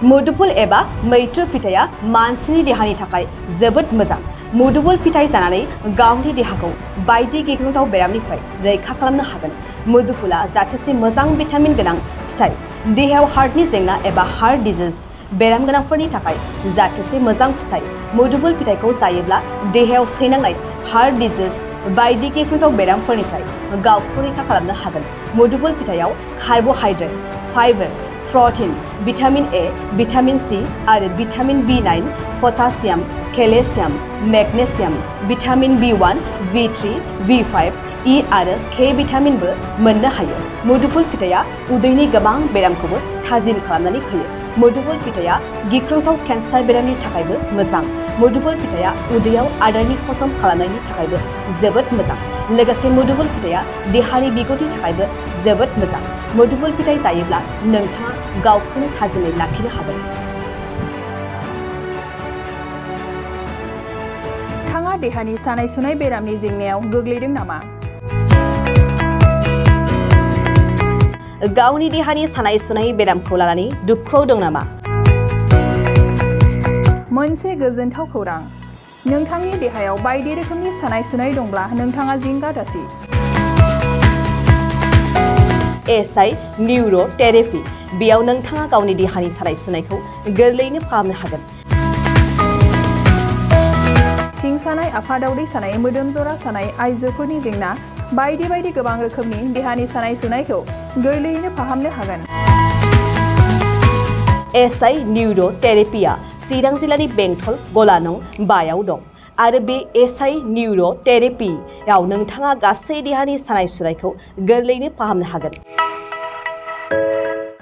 मुदुफुल एबा मैथ्रु फिथाइया मानसिनि देहानि थाखाय जोबोद मोजां। मुदुफुल फिथाइ जानानै गावनि देहाखौ बायदि गिख्रंथाव बेरामनिफ्राय रैखा खालामनो हागोन। मुदुफुला जाथोसे मोजां भिटामिन गोनां फिथाइ। देहायाव हार्टनि जेंना एबा हार्ट डिजिज बेराम गोनांफोरनि थाखाय जाथोसे मोजां फिथाइ। मुदुफुल फिथाइखौ जायोब्ला देहायाव सैनांनाय हार्ट डिजिज बायदि गिख्रंथाव बेरामफोरनिफ्राय गावखौ रैखा खालामनो हागोन। मुदुफुल फिथाइयाव carbohydrate, fibre, protein, vitamin A, vitamin C आरो vitamin B9, potassium, calcium, magnesium, vitamin B1, B3, B5, E आरो K भिटामिनबो मोननो हायो। मुदुफुल फिथाइया उदैनि गोबां बेरामखौबो थाजिम खालामनानै होयो। मुदुफुल फिथाइया गिख्रंथाव केन्सार बेरामनि थाखायबो मोजां। मुदुफुल फिथाइया उदैयाव आदारनि हजम खालामनायनि थाखायबो जोबोद मोजां। लोगोसे मुदुफुल फिथाइया देहानि बिगुरनि थाखायबो जोबोद मोजां। मुदुफुल फिथाइ जायोब्ला नोंथाङा गावखौनो थाजिमै लाखिनो हागोन। नोंथाङा देहानि सानाय सुनाय बेरामनि जेंनायाव गोग्लैदों नामा? गावनि देहानि सानाय सुनाय बेरामखौ लानानै दुखुआव दं नामा? मोनसे गोजोनथाव खौरां, नोंथांनि देहायाव बायदि रोखोमनि सानाय सुनाय दंब्ला नोंथाङा जिंगा दासि। SI निउर'थेरेपि, बेयाव नोंथाङा गावनि देहानि सानाय सुनायखौ गोरलैयैनो फाहामनो हागोन। सिं सानाय, आफादावदै सानाय, मोदोम जरा सानाय, आइजोफोरनि जेंना बायदि बायदि गोबां रोखोमनि देहानि सानाय सुनायखौ गोरलैयैनो फाहामनो हागोन। SI निउर'थेरेपिया चिरां जिल्लानि बेंटल गलानं 5आव दं आरो बे SI निउर'थेरेपियाव नोंथाङा गासै देहानि सानाय सुनायखौ गोरलैयैनो फाहामनो हागोन।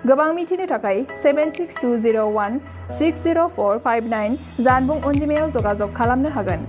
गोबां मिथिनो थाखाय 7620160459 जानबुं अनजिमायाव जगाजग खालामनो हागोन।